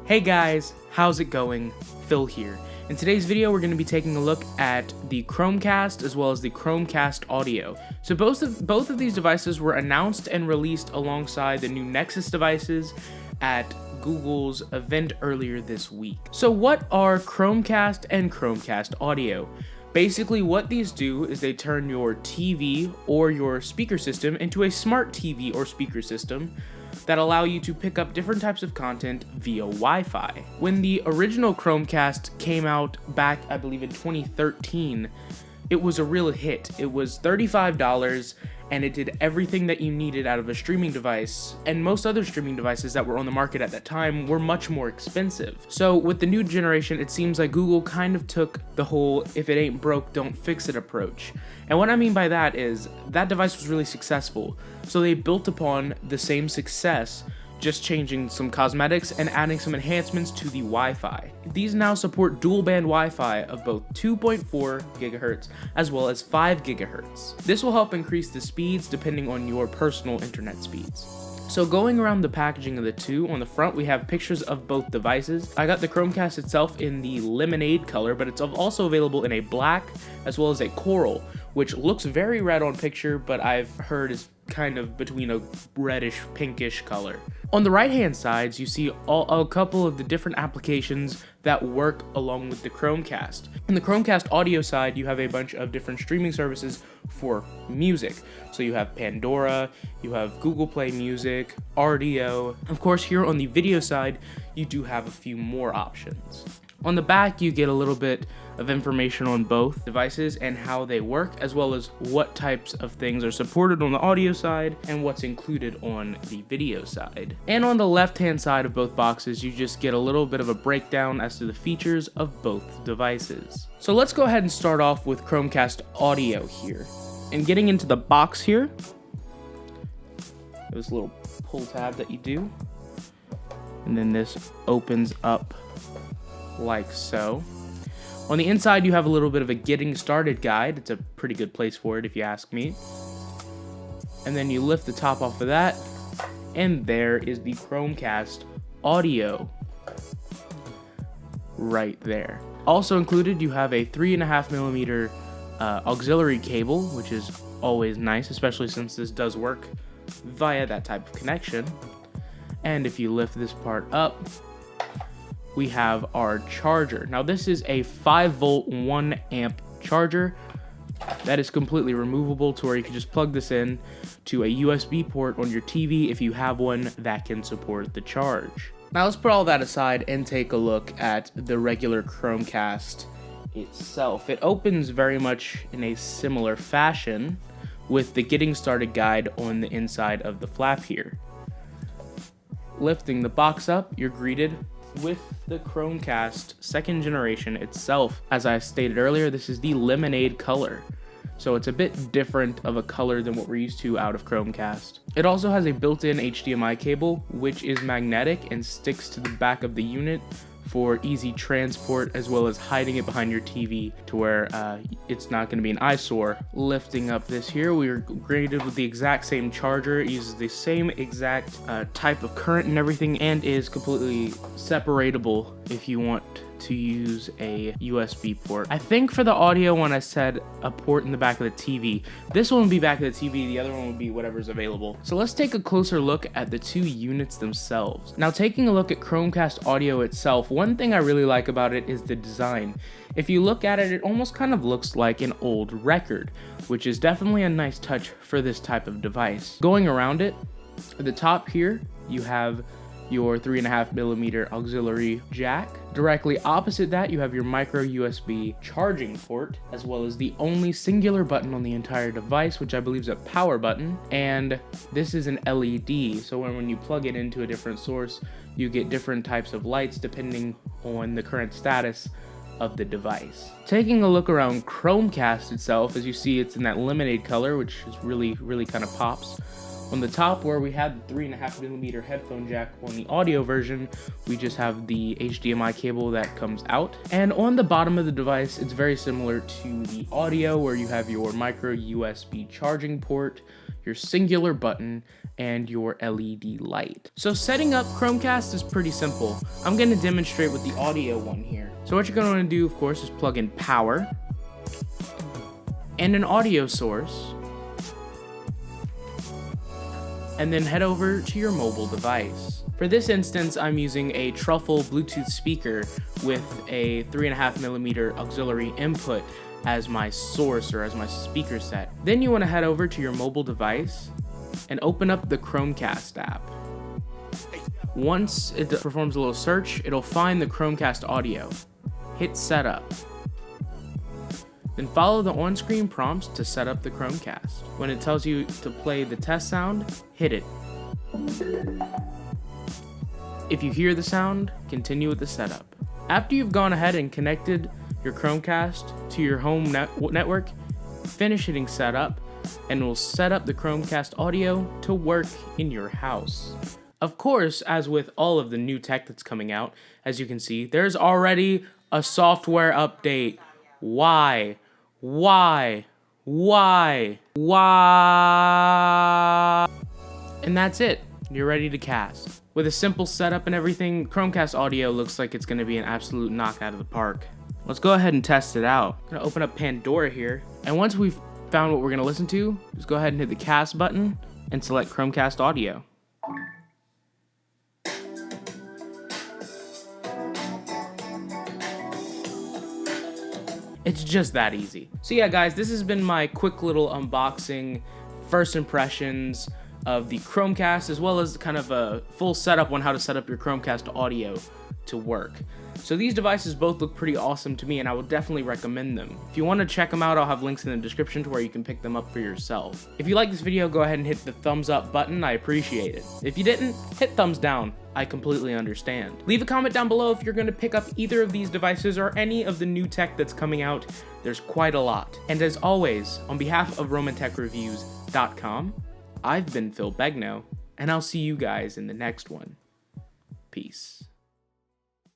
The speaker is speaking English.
Hey guys, how's it going? Phil here. In today's video, we're going to be taking a look at the Chromecast as well as the Chromecast Audio. So both of these devices were announced and released alongside the new Nexus devices at Google's event earlier this week. So what are Chromecast and Chromecast Audio? Basically, what these do is they turn your TV or your speaker system into a smart TV or speaker system that allow you to pick up different types of content via Wi-Fi. When the original Chromecast came out back, I believe in 2013, it was a real hit. It was $35 and it did everything that you needed out of a streaming device, and most other streaming devices that were on the market at that time were much more expensive. So with the new generation, it seems like Google kind of took the whole if it ain't broke, don't fix it approach. And what I mean by that is that device was really successful, so they built upon the same success, just changing some cosmetics and adding some enhancements to the Wi-Fi. These now support dual band Wi-Fi of both 2.4 GHz as well as 5 GHz. This will help increase the speeds depending on your personal internet speeds. So going around the packaging of the two, on the front we have pictures of both devices. I got the Chromecast itself in the lemonade color, but it's also available in a black as well as a coral, which looks very red on picture, but I've heard is kind of between a reddish pinkish color. On the right hand sides, you see a couple of the different applications that work along with the Chromecast. In the Chromecast audio side, you have a bunch of different streaming services for music. So you have Pandora, you have Google Play Music, RDO. Of course, here on the video side, you do have a few more options. On the back, you get a little bit of information on both devices and how they work, as well as what types of things are supported on the audio side and what's included on the video side. And on the left-hand side of both boxes, you just get a little bit of a breakdown as to the features of both devices. So let's go ahead and start off with Chromecast Audio here. And getting into the box here, there's a little pull tab that you do, and then this opens up like so. On the inside, you have a little bit of a getting started guide. It's a pretty good place for it if you ask me. And then you lift the top off of that, and there is the Chromecast Audio right there. Also included, you have a 3.5mm auxiliary cable, which is always nice, especially since this does work via that type of connection. And if you lift this part up, we have our charger. Now this is a 5-volt 1A charger that is completely removable, to where you can just plug this in to a USB port on your TV if you have one that can support the charge. Now let's put all that aside and take a look at the regular Chromecast itself. It opens very much in a similar fashion with the getting started guide on the inside of the flap here. Lifting the box up, you're greeted with the Chromecast second generation itself. As I stated earlier, this is the lemonade color, so it's a bit different of a color than what we're used to out of Chromecast. It also has a built-in HDMI cable, which is magnetic and sticks to the back of the unit for easy transport, as well as hiding it behind your TV to where it's not going to be an eyesore. Lifting up this here, we are greeted with the exact same charger. It uses the same exact type of current and everything, and is completely separatable if you want to use a USB port. I think for the audio one, I said a port in the back of the TV. This one would be back of the TV, the other one would be whatever's available. So let's take a closer look at the two units themselves. Now, taking a look at Chromecast Audio itself, one thing I really like about it is the design. If you look at it, it almost kind of looks like an old record, which is definitely a nice touch for this type of device. Going around it, at the top here, you have your 3.5mm auxiliary jack. Directly opposite that, you have your micro USB charging port, as well as the only singular button on the entire device, which I believe is a power button. And this is an LED, so when you plug it into a different source, you get different types of lights depending on the current status of the device. Taking a look around Chromecast itself, as you see, it's in that lemonade color, which is really kind of pops. On the top, where we have the 3.5mm headphone jack on the audio version, we just have the HDMI cable that comes out. And on the bottom of the device, it's very similar to the audio, where you have your micro USB charging port, your singular button, and your LED light. So setting up Chromecast is pretty simple. I'm gonna demonstrate with the audio one here. So what you're gonna wanna do, of course, is plug in power and an audio source, and then head over to your mobile device. For this instance, I'm using a Truffle Bluetooth speaker with a 3.5mm auxiliary input as my source or as my speaker set. Then you want to head over to your mobile device and open up the Chromecast app. Once it performs a little search, it'll find the Chromecast audio. Hit setup. Then follow the on-screen prompts to set up the Chromecast. When it tells you to play the test sound, hit it. If you hear the sound, continue with the setup. After you've gone ahead and connected your Chromecast to your home network, finish hitting setup, and we'll set up the Chromecast audio to work in your house. Of course, as with all of the new tech that's coming out, as you can see, there's already a software update. Why? And that's it. You're ready to cast. With a simple setup and everything, Chromecast audio looks like it's gonna be an absolute knockout of the park. Let's go ahead and test it out. I'm gonna open up Pandora here, and once we've found what we're gonna listen to, just go ahead and hit the cast button and select Chromecast audio. It's just that easy. So yeah, guys, this has been my quick little unboxing, first impressions of the Chromecast, as well as kind of a full setup on how to set up your Chromecast audio to work. So these devices both look pretty awesome to me, and I would definitely recommend them. If you want to check them out, I'll have links in the description to where you can pick them up for yourself. If you like this video, go ahead and hit the thumbs up button. I appreciate it. If you didn't, hit thumbs down. I completely understand. Leave a comment down below if you're going to pick up either of these devices or any of the new tech that's coming out. There's quite a lot. And as always, on behalf of RomanTechReviews.com, I've been Phil Begno, and I'll see you guys in the next one. Peace.